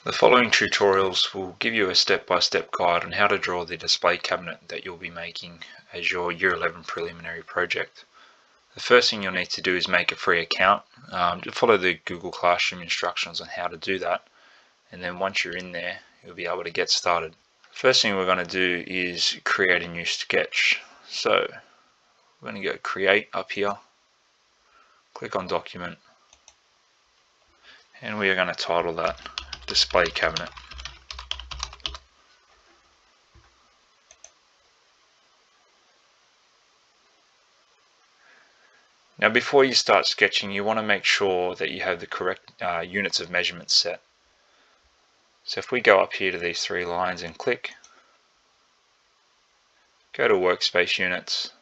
The following tutorials will give you a step-by-step guide on how to draw the display cabinet that you'll be making as your Year 11 preliminary project. The first thing you'll need to do is make a free account. Just follow the Google Classroom instructions on how to do that, and then once you're in there you'll be able to get started. First thing we're going to do is create a new sketch. So we're going to go create up here, click on document, and we are going to title that display cabinet. Now before you start sketching, you want to make sure that you have the correct units of measurement set. So if we go up here to these three lines and click, go to workspace units,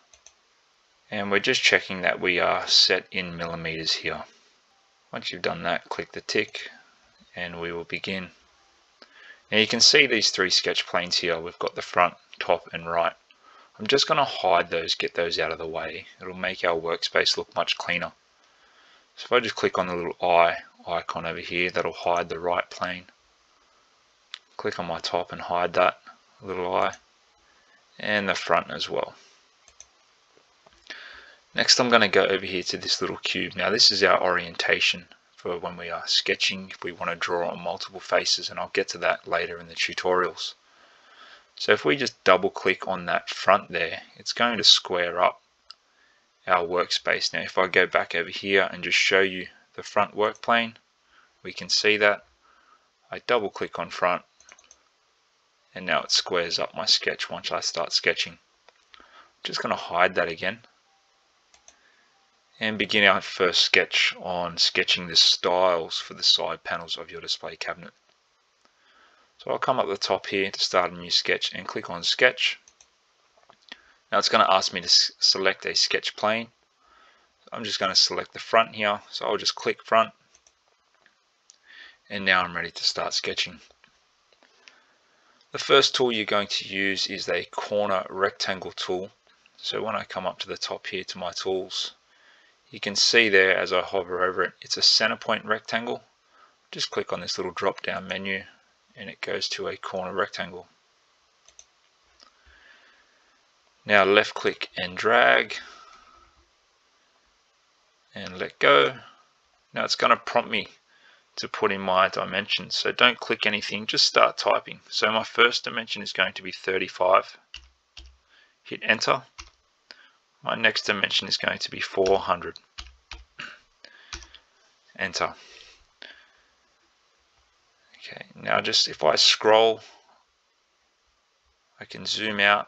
and we're just checking that we are set in millimeters here. Once you've done that, click the tick and we will begin. Now you can see these three sketch planes here. We've got the front, top and right. I'm just going to hide those, get those out of the way. It'll make our workspace look much cleaner. So if I just click on the little eye icon over here, that'll hide the right plane. Click on my top and hide that little eye, and the front as well. Next I'm going to go over here to this little cube. Now this is our orientation for when we are sketching, if we want to draw on multiple faces, and I'll get to that later in the tutorials. So if we just double click on that front there, it's going to square up our workspace. Now if I go back over here and just show you the front work plane, we can see that. I double click on front and now it squares up my sketch once I start sketching. I'm just going to hide that again and begin our first sketch on sketching the styles for the side panels of your display cabinet. So I'll come up the top here to start a new sketch and click on sketch. Now it's going to ask me to select a sketch plane. I'm just going to select the front here, so I'll just click front, and now I'm ready to start sketching. The first tool you're going to use is a corner rectangle tool. So when I come up to the top here to my tools, you can see there as I hover over it, it's a center point rectangle. Just click on this little drop down menu and it goes to a corner rectangle. Now left click and drag and let go. Now it's going to prompt me to put in my dimensions, so don't click anything, just start typing. So my first dimension is going to be 35. Hit enter. My next dimension is going to be 400. Enter. Okay, now just if I scroll, I can zoom out.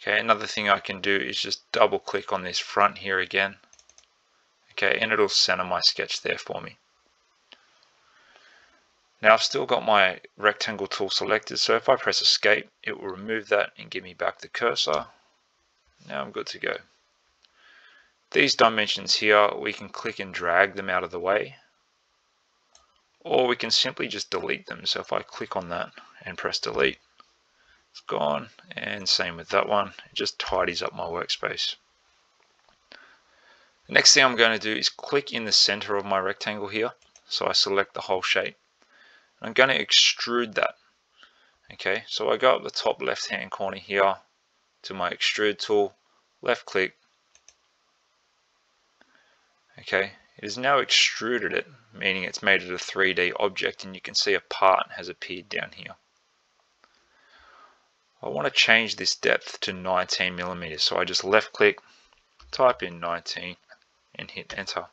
Okay, another thing I can do is just double click on this front here again. Okay, and it'll center my sketch there for me. Now I've still got my rectangle tool selected, so if I press escape, it will remove that and give me back the cursor. Now I'm good to go. These dimensions here, we can click and drag them out of the way, or we can simply just delete them. So if I click on that and press delete, it's gone, and same with that one. It just tidies up my workspace. The next thing I'm going to do is click in the center of my rectangle here, so I select the whole shape. I'm going to extrude that. Okay, so I go up the top left hand corner here to my extrude tool, left click. Okay, it has now extruded it, meaning it's made it a 3D object, and you can see a part has appeared down here. I want to change this depth to 19 millimeters, so I just left click, type in 19 and hit enter.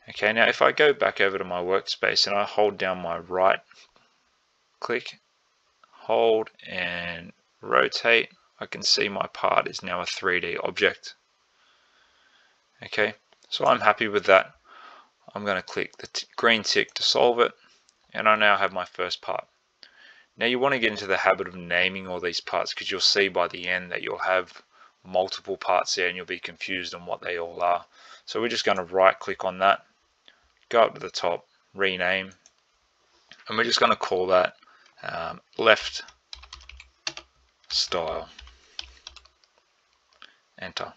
Okay, now if I go back over to my workspace and I hold down my right click, hold and rotate, I can see my part is now a 3D object. Okay, so I'm happy with that. I'm going to click the green tick to solve it, and I now have my first part. Now you want to get into the habit of naming all these parts, because you'll see by the end that you'll have multiple parts there and you'll be confused on what they all are. So we're just going to right click on that, go up to the top, rename, and we're just going to call that left style. Enter.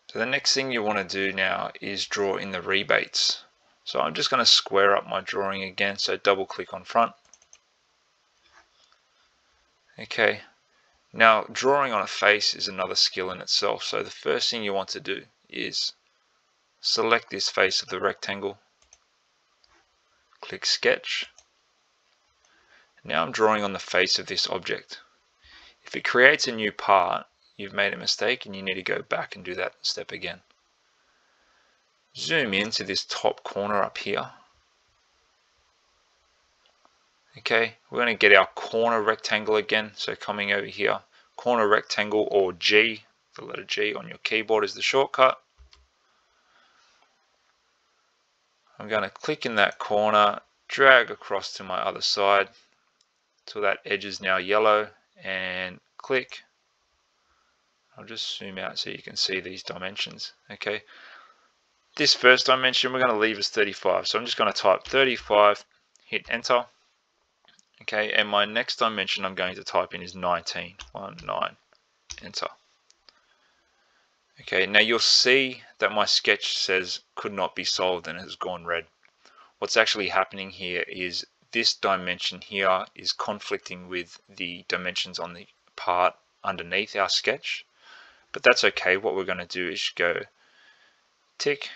So the next thing you want to do now is draw in the rebates. So I'm just going to square up my drawing again, so double click on front. Okay, now drawing on a face is another skill in itself, so the first thing you want to do is select this face of the rectangle, click sketch. Now I'm drawing on the face of this object. If it creates a new part, you've made a mistake and you need to go back and do that step again. Zoom into this top corner up here. Okay, we're going to get our corner rectangle again, so coming over here, corner rectangle, or G, the letter G on your keyboard is the shortcut. I'm going to click in that corner, drag across to my other side till that edge is now yellow, and click. I'll just zoom out so you can see these dimensions. Okay, this first dimension we're going to leave as 35, so I'm just going to type 35, hit enter. Okay, and my next dimension I'm going to type in is 19, 19, enter. Okay, now you'll see that my sketch says could not be solved and has gone red. What's actually happening here is this dimension here is conflicting with the dimensions on the part underneath our sketch, but that's okay. What we're going to do is go tick.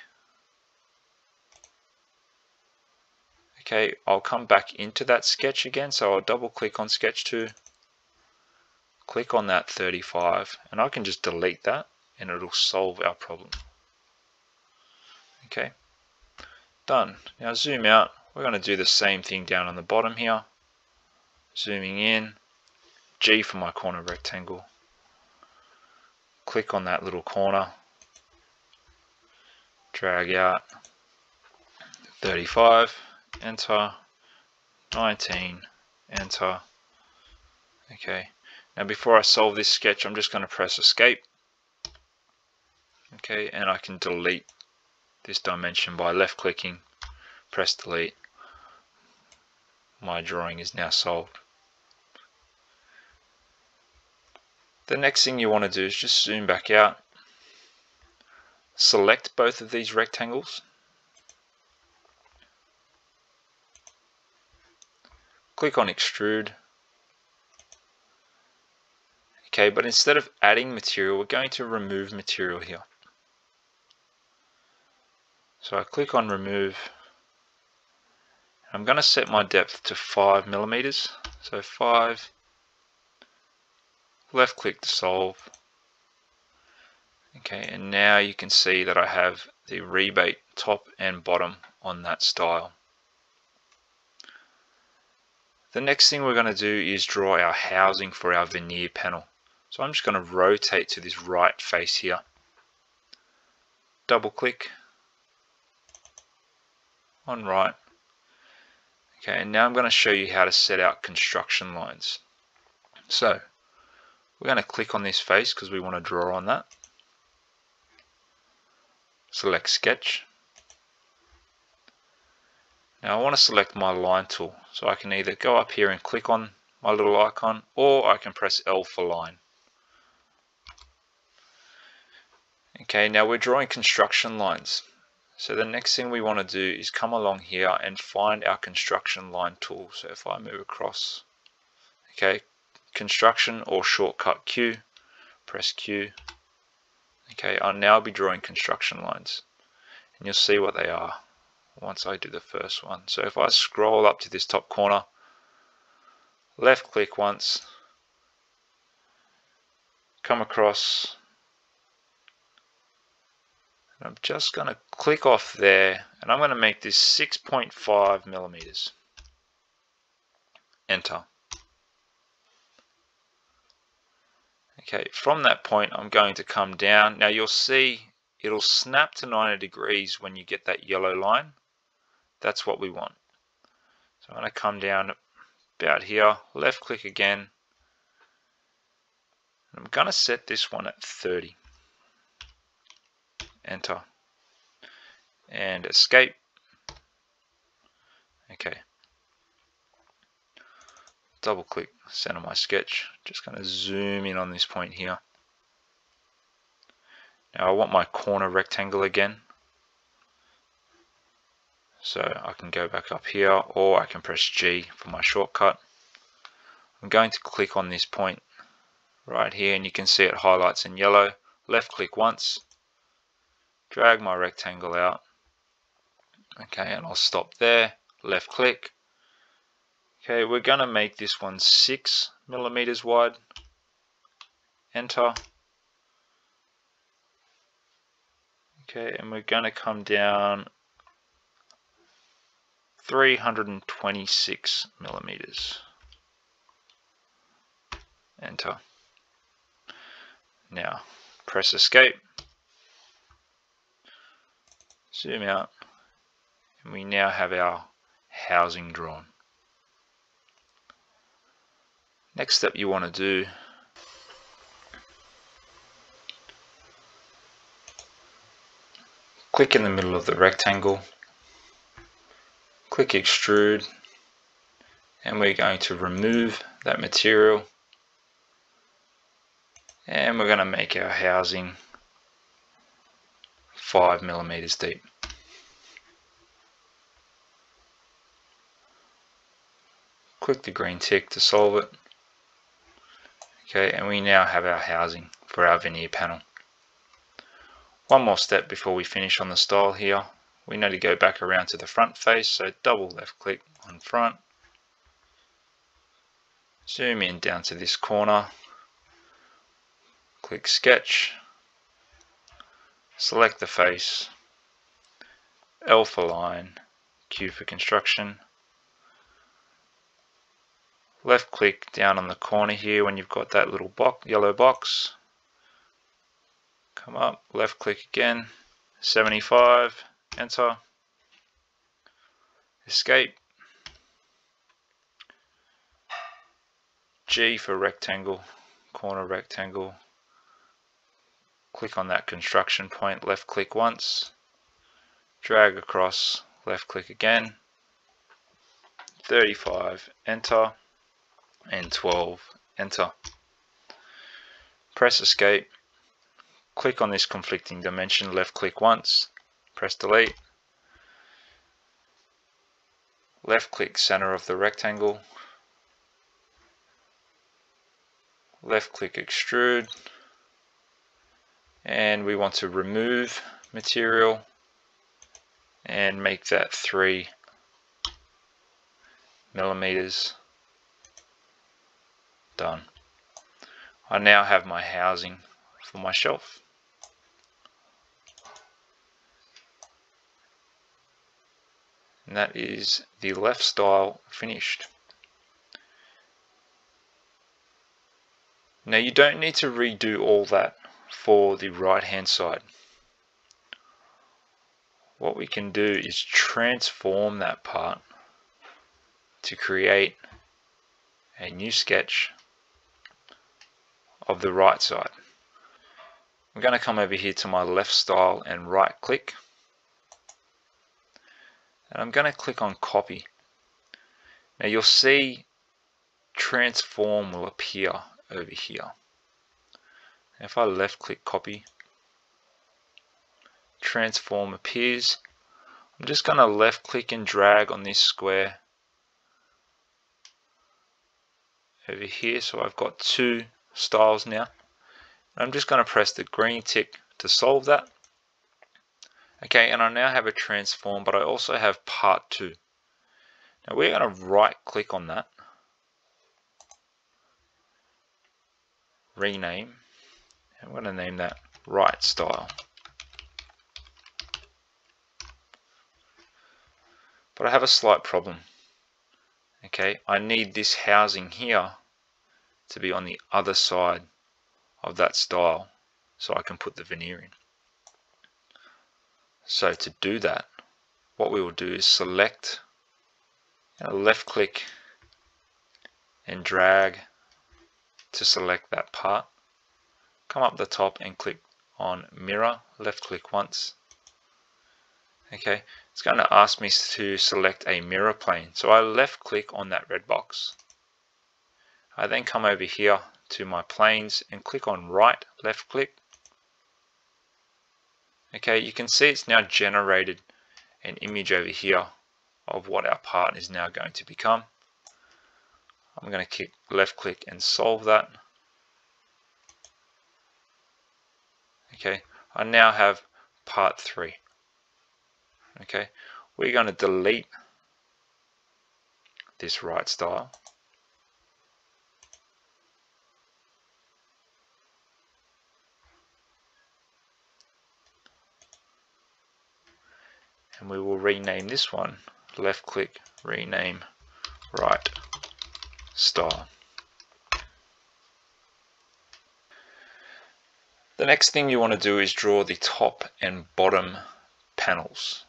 Okay, I'll come back into that sketch again, so I'll double click on sketch 2, click on that 35, and I can just delete that and it'll solve our problem. Okay, done. Now zoom out. We're going to do the same thing down on the bottom here. Zooming in, G for my corner rectangle, click on that little corner, drag out 35, enter, 19, enter. Okay, now before I solve this sketch, I'm just going to press escape. Okay, and I can delete this dimension by left clicking, press delete. My drawing is now solved. The next thing you want to do is just zoom back out, select both of these rectangles, click on extrude. Okay, but instead of adding material, we're going to remove material here. So I click on remove. I'm going to set my depth to 5 millimeters. So 5, left click to solve. Okay, and now you can see that I have the rebate top and bottom on that style. The next thing we're going to do is draw our housing for our veneer panel. So I'm just going to rotate to this right face here. Double click on right. Okay, and now I'm going to show you how to set out construction lines. So we're going to click on this face because we want to draw on that. Select sketch. Now I want to select my line tool, so I can either go up here and click on my little icon, or I can press L for line. Okay, now we're drawing construction lines. So the next thing we want to do is come along here and find our construction line tool. So if I move across, okay, construction or shortcut Q, press Q. Okay, I'll now be drawing construction lines, and you'll see what they are once I do the first one. So if I scroll up to this top corner, left click once, come across, and I'm just going to click off there, and I'm going to make this 6.5 millimeters. Enter. Okay, from that point I'm going to come down. Now you'll see it'll snap to 90 degrees when you get that yellow line. That's what we want. So I'm going to come down about here, left click again. I'm going to set this one at 30. Enter. And escape. Okay. Double click center my sketch. Just going to zoom in on this point here. Now I want my corner rectangle again. So I can go back up here, or I can press G for my shortcut. I'm going to click on this point right here, and you can see it highlights in yellow. Left click once, drag my rectangle out. Okay, and I'll stop there. Left click. Okay, we're going to make this one 6 millimeters wide. Enter. Okay, and we're going to come down 326 millimeters. Enter. Now press escape, zoom out, and we now have our housing drawn. Next step you want to do, click in the middle of the rectangle, click extrude, and we're going to remove that material, and we're going to make our housing 5 millimeters deep. Click the green tick to solve it. Okay, and we now have our housing for our veneer panel. One more step before we finish on the style here. We need to go back around to the front face, so double left click on front. Zoom in down to this corner. Click sketch. Select the face. L for line. Q for construction. Left click down on the corner here when you've got that little box, yellow box. Come up, left click again, 75, enter, escape, G for rectangle, corner rectangle, click on that construction point, left click once, drag across, left click again, 35, enter, and 12, enter. Press escape, click on this conflicting dimension, left click once, press delete, left click center of the rectangle, left click extrude, and we want to remove material and make that 3 millimeters. Done. I now have my housing for my shelf. And that is the left style finished. Now you don't need to redo all that for the right hand side. What we can do is transform that part to create a new sketch of the right side. I'm going to come over here to my left style and right click, and I'm going to click on copy. Now you'll see transform will appear over here. If I left click copy, transform appears. I'm just going to left click and drag on this square over here, so I've got 2 styles now. I'm just going to press the green tick to solve that. Okay, and I now have a transform, but I also have part 2. Now we're going to right click on that, rename, and I'm going to name that right style. But I have a slight problem. Okay, I need this housing here to be on the other side of that style so I can put the veneer in. So to do that, what we will do is select, left click and drag to select that part. Come up the top and click on mirror, left click once. Okay, it's going to ask me to select a mirror plane, so I left click on that red box. I then come over here to my planes and click on right, left click. Okay, you can see it's now generated an image over here of what our part is now going to become. I'm going to left click and solve that. Okay, I now have part 3. Okay, we're going to delete this right style. And we will rename this one, left click, rename right style. The next thing you want to do is draw the top and bottom panels.